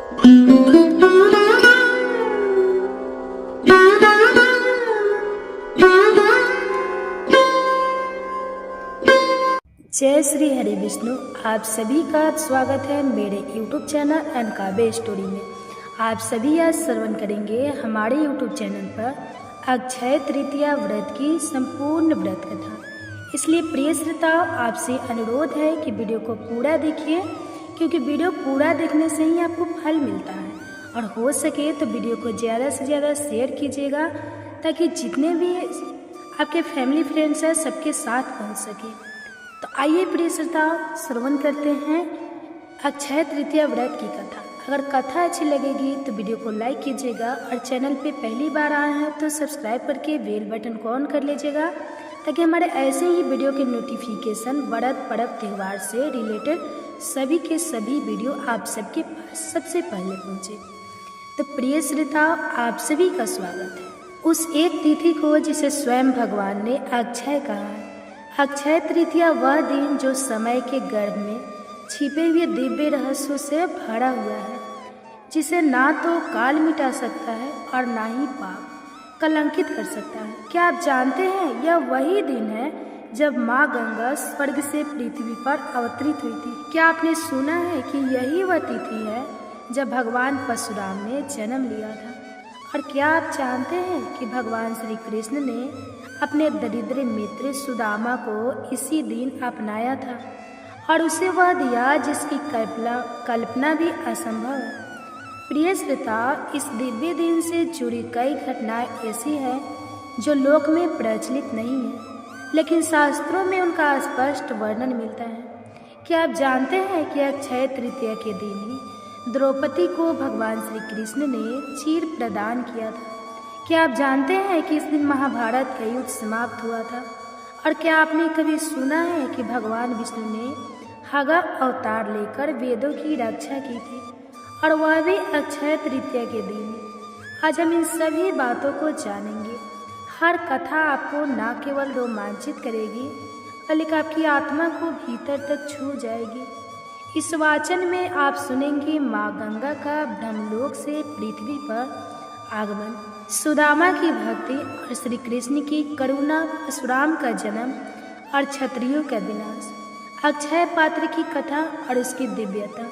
जय श्री हरि विष्णु। आप सभी का स्वागत है मेरे YouTube चैनल अनकाबे स्टोरी में। आप सभी आज श्रवण करेंगे हमारे YouTube चैनल पर अक्षय तृतीया व्रत की संपूर्ण व्रत कथा। इसलिए प्रिय श्रोताओं, आपसे अनुरोध है कि वीडियो को पूरा देखिए, क्योंकि वीडियो पूरा देखने से ही आपको फल मिलता है। और हो सके तो वीडियो को ज़्यादा से ज़्यादा शेयर कीजिएगा, ताकि जितने भी आपके फैमिली फ्रेंड्स हैं सबके साथ पहुँच सके। तो आइए प्रिय श्रोताओं, श्रवण करते हैं अक्षय तृतीया व्रत की कथा। अगर कथा अच्छी लगेगी तो वीडियो को लाइक कीजिएगा, और चैनल पे पहली बार आए हैं तो सब्सक्राइब करके बेल बटन को ऑन कर लीजिएगा, ताकि हमारे ऐसे ही वीडियो के नोटिफिकेशन व्रत पर्व त्यौहार से रिलेटेड सभी के सभी वीडियो आप सबके पास सबसे पहले पहुँचे। तो प्रिय श्रोताओं, आप सभी का स्वागत है उस एक तिथि को जिसे स्वयं भगवान ने अक्षय कहा है। अक्षय तृतीया वह दिन जो समय के गर्भ में छिपे हुए दिव्य रहस्यों से भरा हुआ है, जिसे ना तो काल मिटा सकता है और ना ही पाप कलंकित कर सकता है। क्या आप जानते हैं, यह वही दिन है जब माँ गंगा स्वर्ग से पृथ्वी पर अवतरित हुई थी। क्या आपने सुना है कि यही वह तिथि है जब भगवान परशुराम ने जन्म लिया था? और क्या आप जानते हैं कि भगवान श्री कृष्ण ने अपने दरिद्र मित्र सुदामा को इसी दिन अपनाया था, और उसे वह दिया जिसकी कल्पना भी असंभव है। प्रिय श्रोताओ, इस दिव्य दिन से जुड़ी कई घटनाएं ऐसी हैं जो लोक में प्रचलित नहीं है, लेकिन शास्त्रों में उनका स्पष्ट वर्णन मिलता है। क्या आप जानते हैं कि अक्षय तृतीया के दिन ही द्रौपदी को भगवान श्री कृष्ण ने चीर प्रदान किया था? क्या आप जानते हैं कि इस दिन महाभारत का युद्ध समाप्त हुआ था? और क्या आपने कभी सुना है कि भगवान विष्णु ने हगा अवतार लेकर वेदों की रक्षा की थी, और वह भी अक्षय तृतीया के दिन? आज हम इन सभी बातों को जानेंगे। हर कथा आपको न केवल रोमांचित करेगी, बल्कि आपकी आत्मा को भीतर तक छू जाएगी। इस वाचन में आप सुनेंगे माँ गंगा का ब्रह्मलोक से पृथ्वी पर आगमन, सुदामा की भक्ति और श्री कृष्ण की करुणा, परशुराम का जन्म और क्षत्रियों का विनाश, अक्षय पात्र की कथा और उसकी दिव्यता,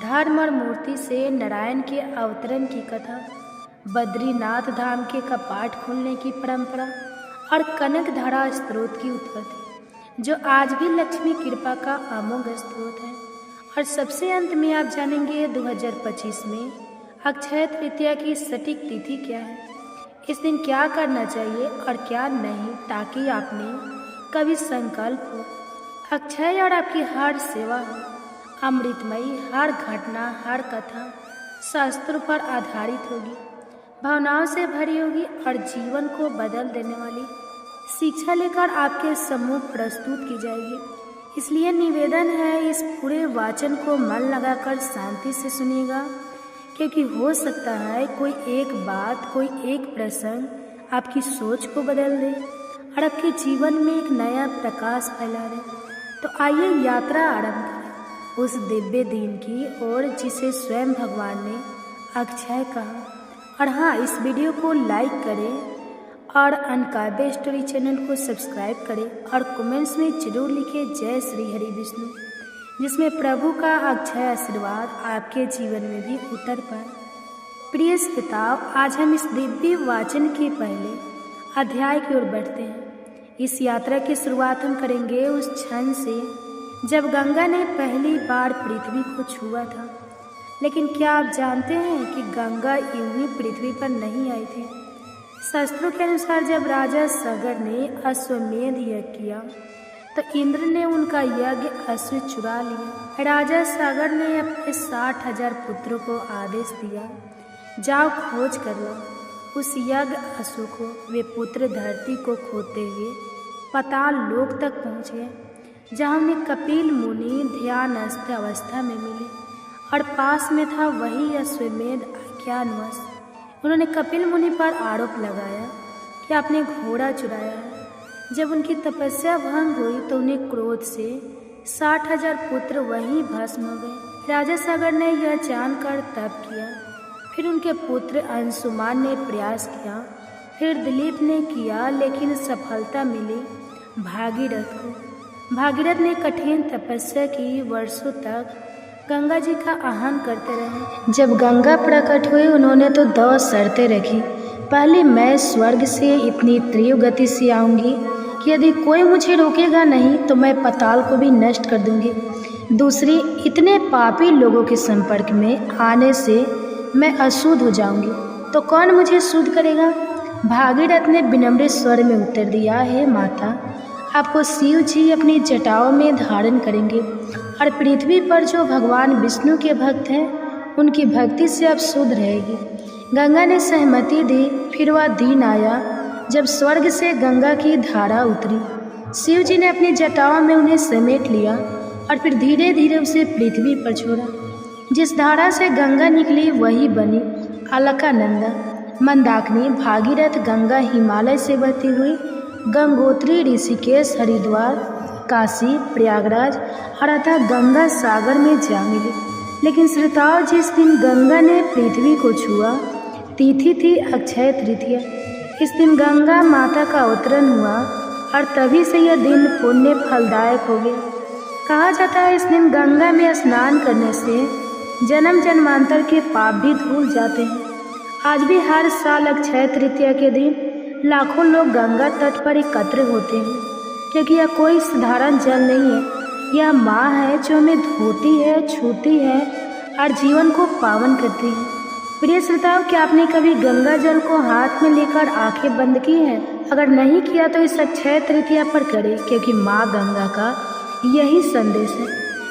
धर्म और मूर्ति से नारायण के अवतरण की कथा, बद्रीनाथ धाम के कपाट खुलने की परंपरा और कनकधारा स्रोत की उत्पत्ति, जो आज भी लक्ष्मी कृपा का अमोघ स्रोत है। और सबसे अंत में आप जानेंगे 2025 में अक्षय तृतीया की सटीक तिथि क्या है, इस दिन क्या करना चाहिए और क्या नहीं, ताकि आपने कभी संकल्प हो, अक्षय और आपकी हर सेवा हो अमृतमयी। हर घटना, हर कथा शास्त्रों पर आधारित होगी, भावनाओं से भरी होगी और जीवन को बदल देने वाली शिक्षा लेकर आपके सम्मुख प्रस्तुत की जाएगी। इसलिए निवेदन है, इस पूरे वाचन को मन लगाकर शांति से सुनिएगा, क्योंकि हो सकता है कोई एक बात, कोई एक प्रसंग आपकी सोच को बदल दे और आपके जीवन में एक नया प्रकाश फैला दे। तो आइए यात्रा आरंभ करें उस दिव्य दिन की ओर जिसे स्वयं भगवान ने अक्षय कहा। और हाँ, इस वीडियो को लाइक करें और अनकाबे स्टोरी चैनल को सब्सक्राइब करें, और कमेंट्स में जरूर लिखें जय श्री हरि विष्णु, जिसमें प्रभु का अक्षय आशीर्वाद आपके जीवन में भी उतर पाए। प्रिय श्रोताओ, आज हम इस दिव्य वाचन के पहले अध्याय की ओर बढ़ते हैं। इस यात्रा की शुरुआत हम करेंगे उस क्षण से जब गंगा ने पहली बार पृथ्वी को छुआ था। लेकिन क्या आप जानते हैं कि गंगा यूं ही पृथ्वी पर नहीं आई थी? शास्त्रों के अनुसार जब राजा सागर ने अश्वमेध यज्ञ किया तो इंद्र ने उनका यज्ञ अश्व चुरा लिया। राजा सागर ने अपने 60,000 पुत्रों को आदेश दिया, जाओ खोज कर लो उस यज्ञ अश्व को। वे पुत्र धरती को खोदते हुए पाताल लोक तक पहुँचे, जहाँ उन्हें कपिल मुनि ध्यानस्थ अवस्था में मिले, और पास में था वही अश्वमेध। अज्ञानवश उन्होंने कपिल मुनि पर आरोप लगाया कि आपने घोड़ा चुराया है। जब उनकी तपस्या भंग हुई तो उन्हें क्रोध से 60,000 पुत्र वहीं भस्म हो गए। राजा सागर ने यह जानकर तप किया। फिर उनके पुत्र अंशुमान ने प्रयास किया। फिर दिलीप ने किया, लेकिन सफलता मिली भागीरथ को। भागीरथ ने कठिन तपस्या की, वर्षों तक गंगा जी का आह्वान करते रहे। जब गंगा प्रकट हुई, उन्होंने तो 2 शर्तें रखी। पहली, मैं स्वर्ग से इतनी तीव्र गति से आऊँगी कि यदि कोई मुझे रोकेगा नहीं तो मैं पाताल को भी नष्ट कर दूंगी। दूसरी, इतने पापी लोगों के संपर्क में आने से मैं अशुद्ध हो जाऊंगी, तो कौन मुझे शुद्ध करेगा? भागीरथ ने विनम्र स्वर में उत्तर दिया, हे माता, आपको शिव जी अपनी जटाओं में धारण करेंगे और पृथ्वी पर जो भगवान विष्णु के भक्त हैं उनकी भक्ति से आप शुद्ध रहेगी। गंगा ने सहमति दी। फिर वह दिन आया जब स्वर्ग से गंगा की धारा उतरी। शिव जी ने अपनी जटाओं में उन्हें समेट लिया और फिर धीरे धीरे उसे पृथ्वी पर छोड़ा। जिस धारा से गंगा निकली वही बनी अलकानंदा। मंदाकिनी, भागीरथ, गंगा हिमालय से बहती हुई गंगोत्री, ऋषिकेश, हरिद्वार, काशी, प्रयागराज और अतः गंगा सागर में जा मिली। लेकिन श्रोताओं, जिस दिन गंगा ने पृथ्वी को छुआ, तिथि थी अक्षय तृतीया। इस दिन गंगा माता का अवतरण हुआ और तभी से यह दिन पुण्य फलदायक हो गया। कहा जाता है इस दिन गंगा में स्नान करने से जन्म जन्मांतर के पाप भी धुल जाते हैं। आज भी हर साल अक्षय तृतीया के दिन लाखों लोग गंगा तट पर एकत्र होते हैं, क्योंकि यह कोई साधारण जल नहीं है। यह माँ है जो हमें धोती है, छूती है और जीवन को पावन करती है। प्रिय श्रोताओं, क्या आपने कभी गंगा जल को हाथ में लेकर आंखें बंद की हैं? अगर नहीं किया तो इस अक्षय तृतीया पर करें, क्योंकि माँ गंगा का यही संदेश है।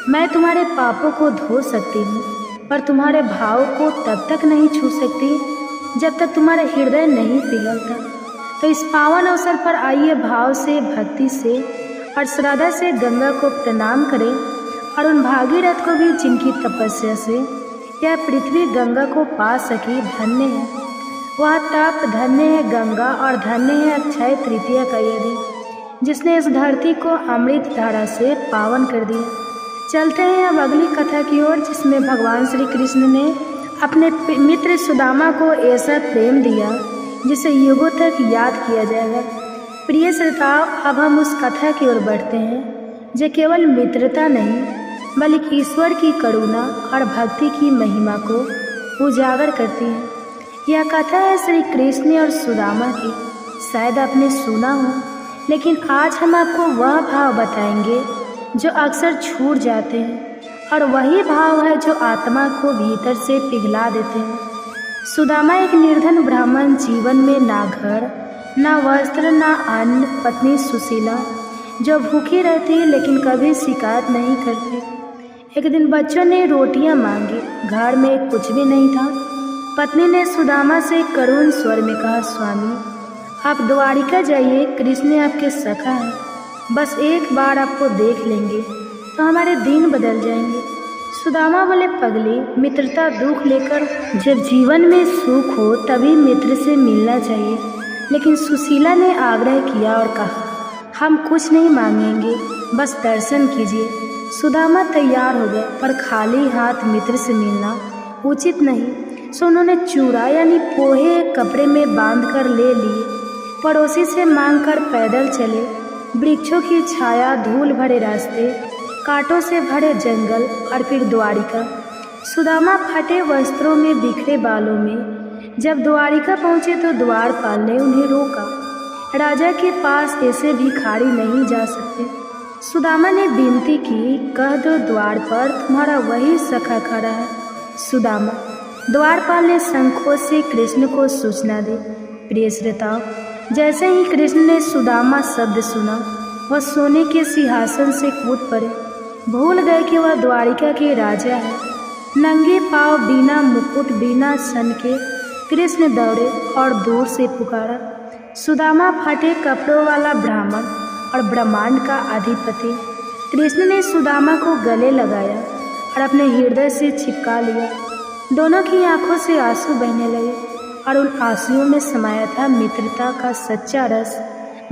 मैं तुम्हारे पापों को धो सकती हूँ, पर तुम्हारे भाव को तब तक नहीं छू सकती जब तक तुम्हारा हृदय नहीं पिघलता। तो इस पावन अवसर पर आइए भाव से, भक्ति से और श्रद्धा से गंगा को प्रणाम करें और उन भागीरथ को भी जिनकी तपस्या से यह पृथ्वी गंगा को पा सकी। धन्य है वह तप, धन्य है गंगा और धन्य है अक्षय तृतीया का यह दिन, जिसने इस धरती को अमृत धारा से पावन कर दिया। चलते हैं अब अगली कथा की ओर, जिसमें भगवान श्री कृष्ण ने अपने मित्र सुदामा को ऐसा प्रेम दिया जिसे युगों तक याद किया जाएगा। प्रिय श्रोताओ, अब हम उस कथा की ओर बढ़ते हैं जो केवल मित्रता नहीं बल्कि ईश्वर की करुणा और भक्ति की महिमा को उजागर करती है। यह कथा है श्री कृष्ण और सुदामा की। शायद आपने सुना हो, लेकिन आज हम आपको वह भाव बताएंगे जो अक्सर छूट जाते हैं, और वही भाव है जो आत्मा को भीतर से पिघला देते हैं। सुदामा एक निर्धन ब्राह्मण, जीवन में ना घर, ना वस्त्र, ना अन्न, पत्नी सुशीला जो भूखी रहती लेकिन कभी शिकायत नहीं करती। एक दिन बच्चों ने रोटियां मांगी, घर में कुछ भी नहीं था। पत्नी ने सुदामा से करुण स्वर में कहा, स्वामी आप द्वारिका जाइए, कृष्ण आपके सखा हैं, बस एक बार आपको देख लेंगे तो हमारे दिन बदल जाएंगे। सुदामा बोले, पगली, मित्रता दुख लेकर जब जीवन में सुख हो तभी मित्र से मिलना चाहिए। लेकिन सुशीला ने आग्रह किया और कहा, हम कुछ नहीं मांगेंगे, बस दर्शन कीजिए। सुदामा तैयार हो गए, पर खाली हाथ मित्र से मिलना उचित नहीं, सो उन्होंने चूड़ा यानी पोहे कपड़े में बांधकर ले लिए। पड़ोसी से मांगकर पैदल चले। वृक्षों की छाया, धूल भरे रास्ते, कांटों से भरे जंगल और फिर द्वारिका। सुदामा फटे वस्त्रों में, बिखरे बालों में जब द्वारिका पहुँचे तो द्वारपाल ने उन्हें रोका। राजा के पास ऐसे भिखारी नहीं जा सकते। सुदामा ने विनती की, कह दो द्वार पर तुम्हारा वही सखा खड़ा है। सुदामा। द्वारपाल ने संकोच से कृष्ण को सूचना दी। प्रिय श्रोताओं, जैसे ही कृष्ण ने सुदामा शब्द सुना, वह सोने के सिंहासन से कूद पड़े। भूल गए कि वह द्वारिका के राजा है। नंगे पांव, बिना मुकुट, बिना सन के कृष्ण दौड़े और दूर से पुकारा, सुदामा फटे कपड़ों वाला ब्राह्मण और ब्रह्मांड का अधिपति। कृष्ण ने सुदामा को गले लगाया और अपने हृदय से चिपका लिया। दोनों की आंखों से आंसू बहने लगे और उन आंसुओं में समाया था मित्रता का सच्चा रस,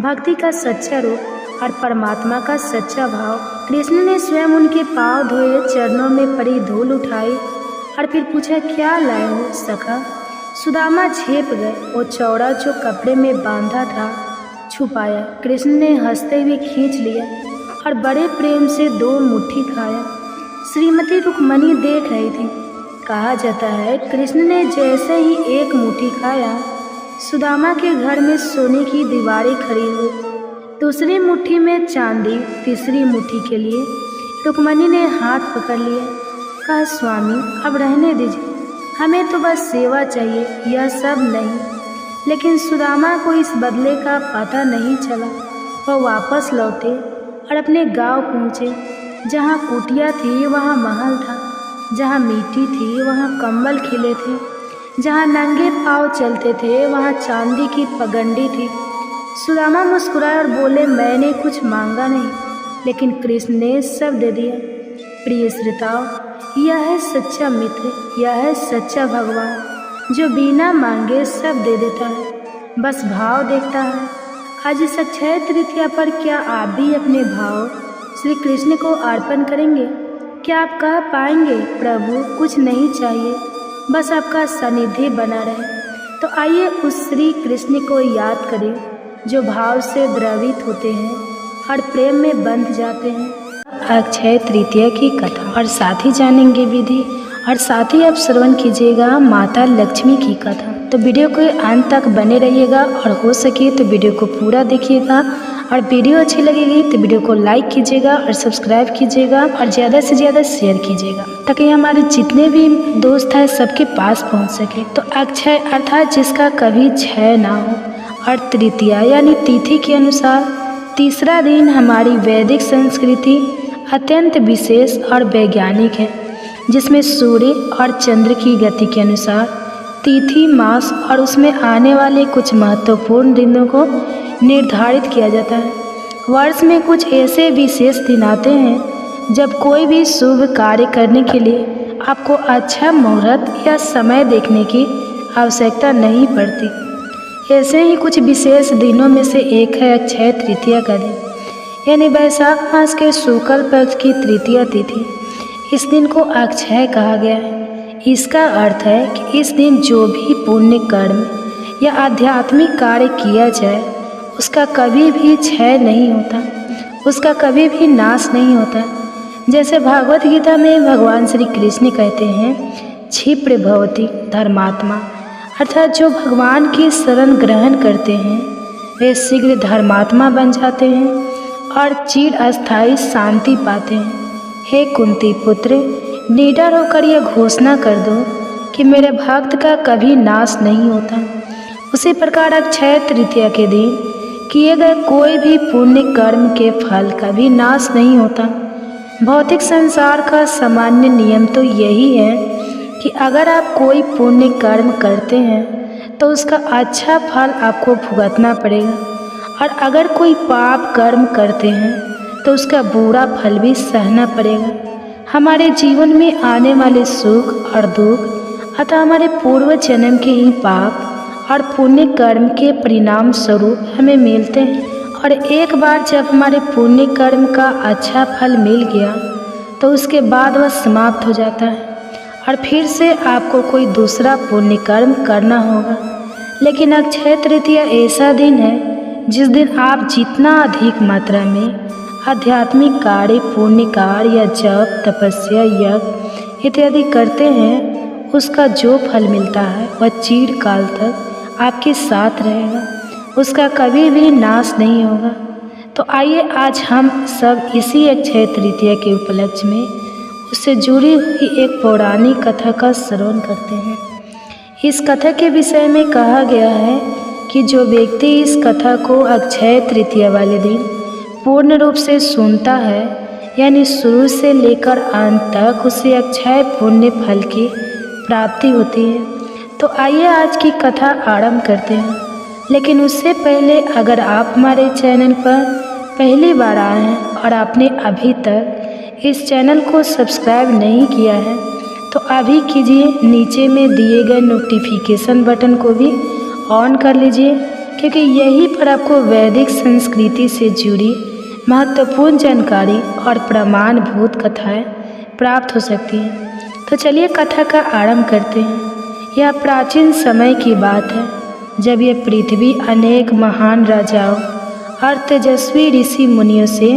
भक्ति का सच्चा रूप और परमात्मा का सच्चा भाव। कृष्ण ने स्वयं उनके पांव धोए, चरणों में पड़ी धूल उठाई और फिर पूछा, क्या लाए हो सखा? सुदामा झेप गए। वो चौड़ा जो कपड़े में बांधा था छुपाया। कृष्ण ने हंसते हुए खींच लिया और बड़े प्रेम से 2 मुट्ठी खाया। श्रीमती रुक्मणी देख रही थी। कहा जाता है कृष्ण ने जैसे ही 1 मुट्ठी खाया, सुदामा के घर में सोने की दीवारें खड़ी हुई। दूसरी मुट्ठी में चांदी, तीसरी मुट्ठी के लिए रुक्मणी ने हाथ पकड़ लिया। कहा, स्वामी अब रहने दीजिए, हमें तो बस सेवा चाहिए, यह सब नहीं। लेकिन सुदामा को इस बदले का पता नहीं चला। वह वापस लौटे और अपने गांव पहुँचे। जहाँ कुटिया थी वहाँ महल था, जहाँ मिट्टी थी वहाँ कंबल खिले थे, जहाँ नंगे पाँव चलते थे वहाँ चांदी की पगंडी थी। सुदामा मुस्कुराए और बोले, मैंने कुछ मांगा नहीं, लेकिन कृष्ण ने सब दे दिया। प्रिय श्रोताओ, यह है सच्चा मित्र, यह है सच्चा भगवान, जो बिना मांगे सब दे देता है, बस भाव देखता है। आज इस अक्षय तृतीया पर क्या आप भी अपने भाव श्री कृष्ण को अर्पण करेंगे? क्या आप कह पाएंगे, प्रभु कुछ नहीं चाहिए, बस आपका सानिध्य बना रहे? तो आइए उस श्री कृष्ण को याद करें जो भाव से द्रवित होते हैं और प्रेम में बंध जाते हैं। अक्षय तृतीया की कथा और साथ ही जानेंगे विधि, और साथ ही आप श्रवण कीजिएगा माता लक्ष्मी की कथा। तो वीडियो के अंत तक बने रहिएगा और हो सके तो वीडियो को पूरा देखिएगा। और वीडियो अच्छी लगेगी तो वीडियो को लाइक कीजिएगा और सब्सक्राइब कीजिएगा और ज़्यादा से ज़्यादा शेयर कीजिएगा, ताकि हमारे जितने भी दोस्त हैं सबके पास पहुंच सके। तो अक्षय अर्थात जिसका कभी क्षय ना हो, और तृतीया यानी तिथि के अनुसार तीसरा दिन हमारी वैदिक संस्कृति अत्यंत विशेष और वैज्ञानिक है, जिसमें सूर्य और चंद्र की गति के अनुसार तिथि, मास और उसमें आने वाले कुछ महत्वपूर्ण दिनों को निर्धारित किया जाता है। वर्ष में कुछ ऐसे विशेष दिन आते हैं जब कोई भी शुभ कार्य करने के लिए आपको अच्छा मुहूर्त या समय देखने की आवश्यकता नहीं पड़ती। ऐसे ही कुछ विशेष दिनों में से एक है अक्षय तृतीया का दिन, यानी वैशाख मास के शुक्ल पक्ष की तृतीया तिथि। इस दिन को अक्षय कहा गया है। इसका अर्थ है कि इस दिन जो भी पुण्य कर्म या आध्यात्मिक कार्य किया जाए उसका कभी भी क्षय नहीं होता, उसका कभी भी नाश नहीं होता। जैसे भागवत गीता में भगवान श्री कृष्ण कहते हैं, क्षिप्र भवति धर्मात्मा, अर्थात जो भगवान की शरण ग्रहण करते हैं वे शीघ्र धर्मात्मा बन जाते हैं और चिरस्थायी शांति पाते हैं। हे कुंती पुत्र, निडर होकर यह घोषणा कर दो कि मेरे भक्त का कभी नाश नहीं होता। उसी प्रकार अक्षय तृतीया के दिन किए गए कोई भी पुण्य कर्म के फल का भी नाश नहीं होता। भौतिक संसार का सामान्य नियम तो यही है कि अगर आप कोई पुण्य कर्म करते हैं तो उसका अच्छा फल आपको भुगतना पड़ेगा, और अगर कोई पाप कर्म करते हैं तो उसका बुरा फल भी सहना पड़ेगा। हमारे जीवन में आने वाले सुख और दुख अतः हमारे पूर्व जन्म के ही पाप और पुण्य कर्म के परिणाम स्वरूप हमें मिलते हैं। और एक बार जब हमारे पुण्य कर्म का अच्छा फल मिल गया तो उसके बाद वह समाप्त हो जाता है और फिर से आपको कोई दूसरा पुण्य कर्म करना होगा। लेकिन अक्षय तृतीया ऐसा दिन है जिस दिन आप जितना अधिक मात्रा में आध्यात्मिक कार्य, पुण्य कार्य या जप, तपस्या, यज्ञ इत्यादि करते हैं, उसका जो फल मिलता है वह चिरकाल तक आपके साथ रहेगा, उसका कभी भी नाश नहीं होगा। तो आइए आज हम सब इसी अक्षय तृतीया के उपलक्ष्य में उससे जुड़ी हुई एक पौराणिक कथा का श्रवण करते हैं। इस कथा के विषय में कहा गया है कि जो व्यक्ति इस कथा को अक्षय तृतीया वाले दिन पूर्ण रूप से सुनता है, यानी शुरू से लेकर अंत तक उसे अक्षय पुण्य फल की प्राप्ति होती है। तो आइए आज की कथा आरंभ करते हैं। लेकिन उससे पहले अगर आप हमारे चैनल पर पहली बार आए हैं और आपने अभी तक इस चैनल को सब्सक्राइब नहीं किया है तो अभी कीजिए। नीचे में दिए गए नोटिफिकेशन बटन को भी ऑन कर लीजिए, क्योंकि यहीं पर आपको वैदिक संस्कृति से जुड़ी महत्वपूर्ण जानकारी और प्रमाणभूत कथाएं प्राप्त हो सकती हैं। तो चलिए कथा का आरंभ करते हैं। यह प्राचीन समय की बात है जब यह पृथ्वी अनेक महान राजाओं और तेजस्वी ऋषि मुनियों से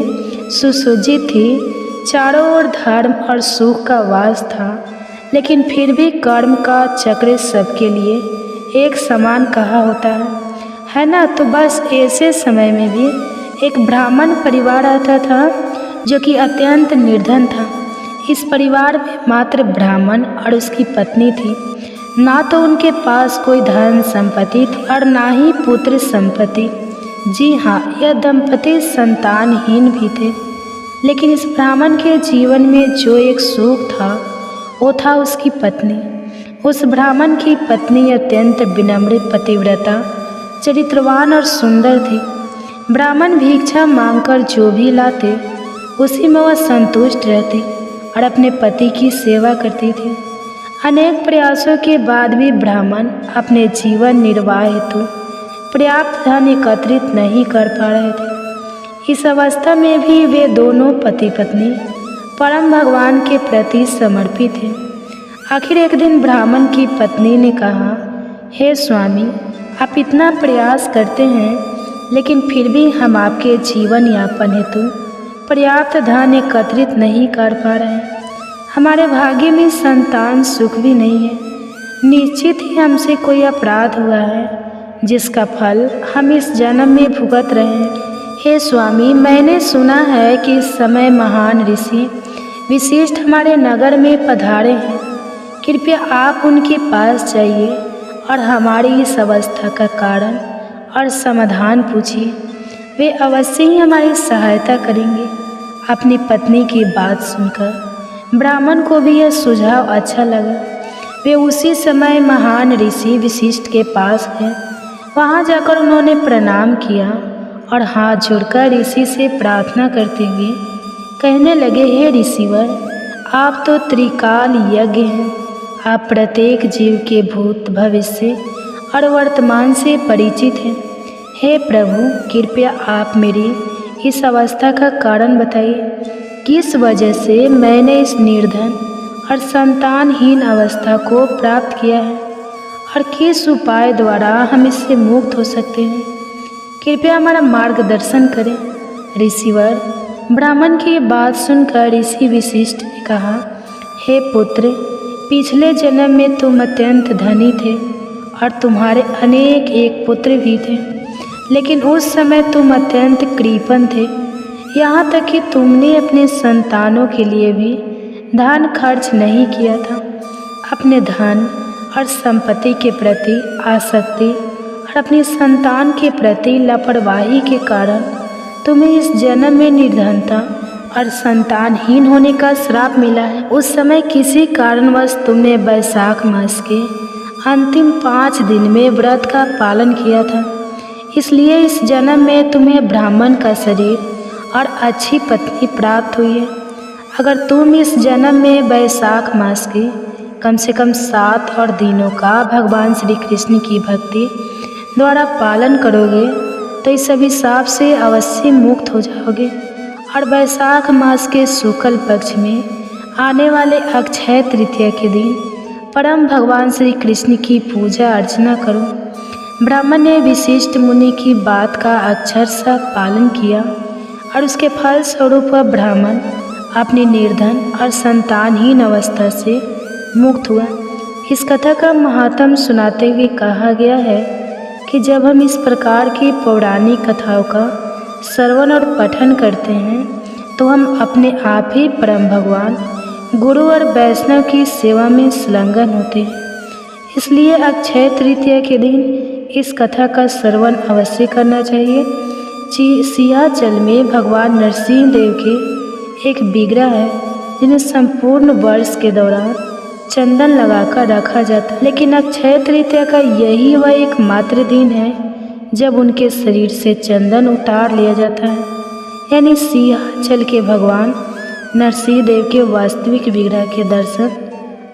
सुसज्जित थी। चारों ओर धर्म और सुख का वास था, लेकिन फिर भी कर्म का चक्र सबके लिए एक समान कहा होता है ना। तो बस ऐसे समय में भी एक ब्राह्मण परिवार आता था जो कि अत्यंत निर्धन था। इस परिवार में मात्र ब्राह्मण और उसकी पत्नी थी। ना तो उनके पास कोई धन संपत्ति थी और ना ही पुत्र संपत्ति। जी हाँ, यह दंपति संतानहीन भी थे। लेकिन इस ब्राह्मण के जीवन में जो एक सुख था वो था उसकी पत्नी। उस ब्राह्मण की पत्नी अत्यंत विनम्र, पतिव्रता, चरित्रवान और सुंदर थी। ब्राह्मण भिक्षा मांगकर जो भी लाते उसी में वह संतुष्ट रहती और अपने पति की सेवा करती थी। अनेक प्रयासों के बाद भी ब्राह्मण अपने जीवन निर्वाह हेतु पर्याप्त धन एकत्रित नहीं कर पा रहे थे। इस अवस्था में भी वे दोनों पति पत्नी परम भगवान के प्रति समर्पित थे। आखिर एक दिन ब्राह्मण की पत्नी ने कहा, हे स्वामी, आप इतना प्रयास करते हैं लेकिन फिर भी हम आपके जीवन यापन हेतु पर्याप्त धन एकत्रित नहीं कर पा रहे हैं। हमारे भाग्य में संतान सुख भी नहीं है। निश्चित ही हमसे कोई अपराध हुआ है जिसका फल हम इस जन्म में भुगत रहे हैं। हे स्वामी, मैंने सुना है कि इस समय महान ऋषि विशिष्ट हमारे नगर में पधारे हैं। कृपया आप उनके पास जाइए और हमारी इस अवस्था का कारण और समाधान पूछिए। वे अवश्य ही हमारी सहायता करेंगे। अपनी पत्नी की बात सुनकर ब्राह्मण को भी यह सुझाव अच्छा लगा। वे उसी समय महान ऋषि विशिष्ट के पास गए। वहाँ जाकर उन्होंने प्रणाम किया और हाथ जोड़कर ऋषि से प्रार्थना करते हुए कहने लगे, हे ऋषिवर, आप तो त्रिकाल यज्ञ हैं। आप प्रत्येक जीव के भूत, भविष्य और वर्तमान से परिचित हैं। हे प्रभु, कृपया आप मेरी इस अवस्था का कारण बताइए। किस वजह से मैंने इस निर्धन और संतानहीन अवस्था को प्राप्त किया है और किस उपाय द्वारा हम इससे मुक्त हो सकते हैं। कृपया हमारा मार्गदर्शन करें। ऋषिवर, ब्राह्मण की बात सुनकर ऋषि विशिष्ट ने कहा, हे पुत्र, पिछले जन्म में तुम अत्यंत धनी थे और तुम्हारे अनेक एक पुत्र भी थे, लेकिन उस समय तुम अत्यंत कृपण थे। यहाँ तक कि तुमने अपने संतानों के लिए भी धन खर्च नहीं किया था। अपने धन और संपत्ति के प्रति आसक्ति और अपनी संतान के प्रति लापरवाही के कारण तुम्हें इस जन्म में निर्धनता और संतानहीन होने का श्राप मिला है। उस समय किसी कारणवश तुमने वैशाख मास के अंतिम 5 दिन में व्रत का पालन किया था, इसलिए इस जन्म में तुम्हें ब्राह्मण का शरीर और अच्छी पत्नी प्राप्त हुई है। अगर तुम इस जन्म में वैशाख मास के कम से कम 7 और दिनों का भगवान श्री कृष्ण की भक्ति द्वारा पालन करोगे तो इस अभिशाप से अवश्य मुक्त हो जाओगे और वैशाख मास के शुक्ल पक्ष में आने वाले अक्षय तृतीया के दिन परम भगवान श्री कृष्ण की पूजा अर्चना करो। ब्राह्मण ने विशिष्ट मुनि की बात का अक्षरशः पालन किया और उसके फल स्वरूप वह ब्राह्मण अपनी निर्धन और संतानहीन अवस्था से मुक्त हुआ। इस कथा का महात्म सुनाते हुए कहा गया है कि जब हम इस प्रकार की पौराणिक कथाओं का श्रवण और पठन करते हैं तो हम अपने आप ही परम भगवान गुरु और वैष्णव की सेवा में संलग्न होते हैं। इसलिए अक्षय तृतीया के दिन इस कथा का श्रवण अवश्य करना चाहिए। सिंहाचल में भगवान नरसिंह देव के एक विग्रह है जिन्हें संपूर्ण वर्ष के दौरान चंदन लगाकर रखा जाता है, लेकिन अक्षय तृतीया का यही वह एकमात्र दिन है जब उनके शरीर से चंदन उतार लिया जाता है। यानी सिंहाचल के भगवान नरसिंह देव के वास्तविक विग्रह के दर्शन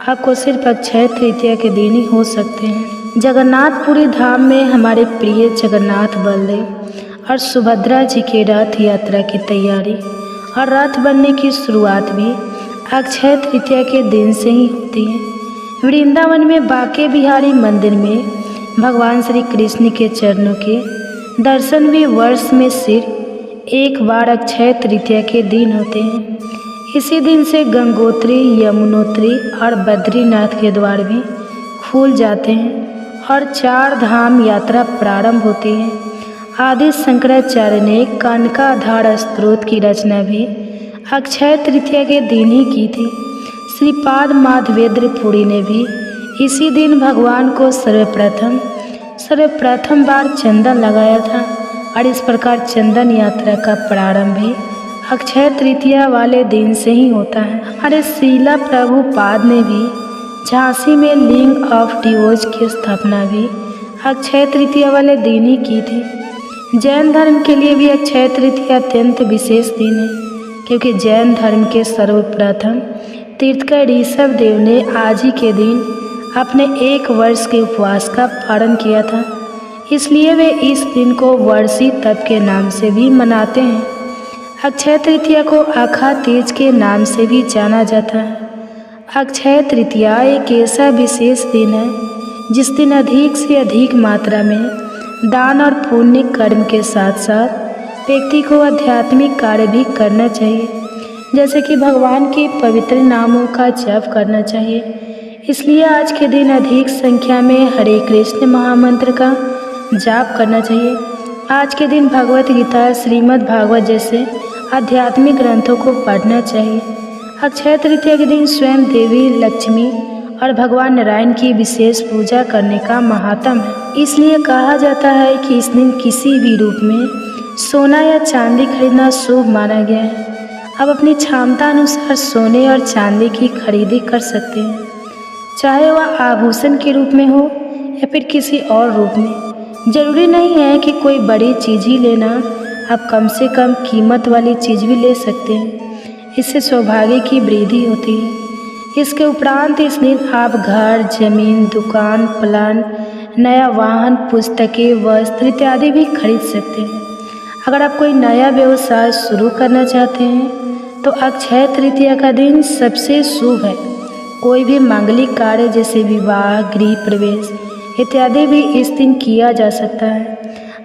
आपको सिर्फ अक्षय तृतीया के दिन ही हो सकते हैं। जगन्नाथपुरी धाम में हमारे प्रिय जगन्नाथ बलदेव और सुभद्रा जी के रथ यात्रा की तैयारी और रथ बनने की शुरुआत भी अक्षय तृतीया के दिन से ही होती है। वृंदावन में बांके बिहारी मंदिर में भगवान श्री कृष्ण के चरणों के दर्शन भी वर्ष में सिर्फ एक बार अक्षय तृतीया के दिन होते हैं। इसी दिन से गंगोत्री, यमुनोत्री और बद्रीनाथ के द्वार भी खुल जाते हैं और 4 धाम यात्रा प्रारंभ होती है। आदि शंकराचार्य ने कनकाधार स्तोत्र की रचना भी अक्षय तृतीया के दिन ही की थी। श्रीपाद माधवेंद्र पुरी ने भी इसी दिन भगवान को सर्वप्रथम बार चंदन लगाया था और इस प्रकार चंदन यात्रा का प्रारंभ भी अक्षय तृतीया वाले दिन से ही होता है। हमारे श्रीला प्रभुपाद ने भी झांसी में लिंग ऑफ डिवोर्स की स्थापना भी अक्षय तृतीया वाले दिन ही की थी। जैन धर्म के लिए भी अक्षय तृतीया अत्यंत विशेष दिन है, क्योंकि जैन धर्म के सर्वप्रथम तीर्थकर ऋषभ देव ने आज ही के दिन अपने 1 वर्ष के उपवास का पालन किया था। इसलिए वे इस दिन को वर्षी तप के नाम से भी मनाते हैं। अक्षय तृतीया को अखा तीज के नाम से भी जाना जाता है। अक्षय तृतीया एक ऐसा विशेष दिन है जिस दिन अधिक से अधिक मात्रा में दान और पुण्य कर्म के साथ साथ व्यक्ति को आध्यात्मिक कार्य भी करना चाहिए, जैसे कि भगवान के पवित्र नामों का जप करना चाहिए। इसलिए आज के दिन अधिक संख्या में हरे कृष्ण महामंत्र का जाप करना चाहिए। आज के दिन भगवत गीता, श्रीमद् भागवत जैसे आध्यात्मिक ग्रंथों को पढ़ना चाहिए। अक्षय तृतीया के दिन स्वयं देवी लक्ष्मी और भगवान नारायण की विशेष पूजा करने का महात्म है। इसलिए कहा जाता है कि इस दिन किसी भी रूप में सोना या चांदी खरीदना शुभ माना गया है। आप अपनी क्षमता अनुसार सोने और चांदी की खरीदी कर सकते हैं, चाहे वह आभूषण के रूप में हो या फिर किसी और रूप में। जरूरी नहीं है कि कोई बड़ी चीज़ ही लेना, आप कम से कम कीमत वाली चीज़ भी ले सकते हैं। इससे सौभाग्य की वृद्धि होती है। इसके उपरांत इस दिन आप घर, जमीन, दुकान, प्लान, नया वाहन, पुस्तकें, वस्त्र इत्यादि भी खरीद सकते हैं। अगर आप कोई नया व्यवसाय शुरू करना चाहते हैं तो अक्षय तृतीया का दिन सबसे शुभ है। कोई भी मांगलिक कार्य जैसे विवाह, गृह प्रवेश इत्यादि भी इस दिन किया जा सकता है।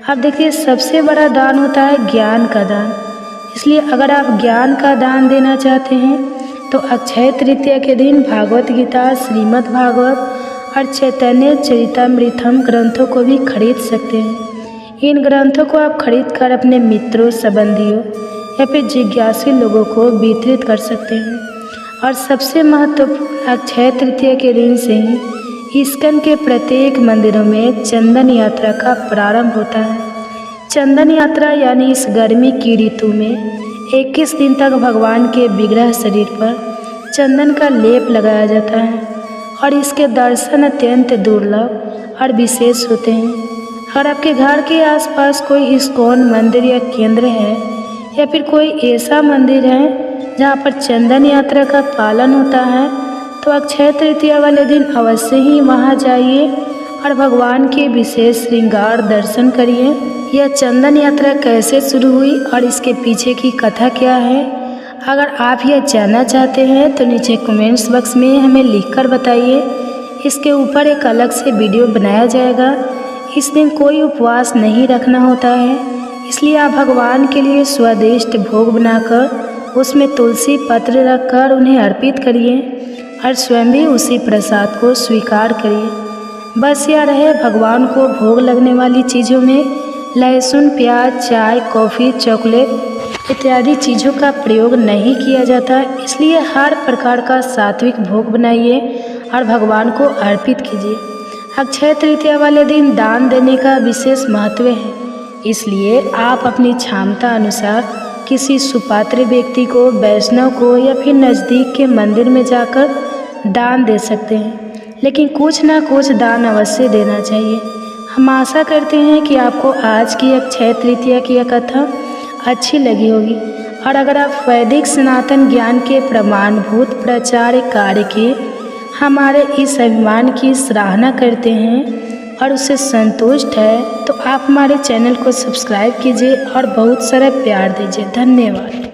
अब देखिए, सबसे बड़ा दान होता है ज्ञान का दान। इसलिए अगर आप ज्ञान का दान देना चाहते हैं तो अक्षय तृतीया के दिन भागवत गीता, श्रीमद् भागवत और चैतन्य चरितमृतम ग्रंथों को भी खरीद सकते हैं। इन ग्रंथों को आप खरीद कर अपने मित्रों, संबंधियों या फिर जिज्ञासु लोगों को वितरित कर सकते हैं। और सबसे महत्वपूर्ण, अक्षय तृतीया के दिन से ही इस्कॉन के प्रत्येक मंदिरों में चंदन यात्रा का प्रारंभ होता है। चंदन यात्रा यानी इस गर्मी की ऋतु में 21 दिन तक भगवान के विग्रह शरीर पर चंदन का लेप लगाया जाता है और इसके दर्शन अत्यंत दुर्लभ और विशेष होते हैं। अगर आपके घर के आसपास कोई इस्कॉन मंदिर या केंद्र है या फिर कोई ऐसा मंदिर है जहाँ पर चंदन यात्रा का पालन होता है तो अक्षय तृतीया वाले दिन अवश्य ही वहाँ जाइए और भगवान के विशेष श्रृंगार दर्शन करिए। यह चंदन यात्रा कैसे शुरू हुई और इसके पीछे की कथा क्या है, अगर आप यह जानना चाहते हैं तो नीचे कमेंट्स बॉक्स में हमें लिखकर बताइए। इसके ऊपर एक अलग से वीडियो बनाया जाएगा। इस दिन कोई उपवास नहीं रखना होता है, इसलिए आप भगवान के लिए स्वादिष्ट भोग बनाकर उसमें तुलसी पत्र रखकर उन्हें अर्पित करिए और स्वयं भी उसी प्रसाद को स्वीकार करिए। बस याद रहे, भगवान को भोग लगने वाली चीज़ों में लहसुन, प्याज, चाय, कॉफ़ी, चॉकलेट इत्यादि चीज़ों का प्रयोग नहीं किया जाता। इसलिए हर प्रकार का सात्विक भोग बनाइए और भगवान को अर्पित कीजिए। अक्षय तृतीया वाले दिन दान देने का विशेष महत्व है, इसलिए आप अपनी क्षमता अनुसार किसी सुपात्र व्यक्ति को, वैष्णव को या फिर नज़दीक के मंदिर में जाकर दान दे सकते हैं, लेकिन कुछ ना कुछ दान अवश्य देना चाहिए। हम आशा करते हैं कि आपको आज की अक्षय तृतीया की यह कथा अच्छी लगी होगी और अगर आप वैदिक सनातन ज्ञान के प्रमाणभूत प्रचार कार्य के हमारे इस अभिमान की सराहना करते हैं और उससे संतुष्ट है तो आप हमारे चैनल को सब्सक्राइब कीजिए और बहुत सारा प्यार दीजिए। धन्यवाद।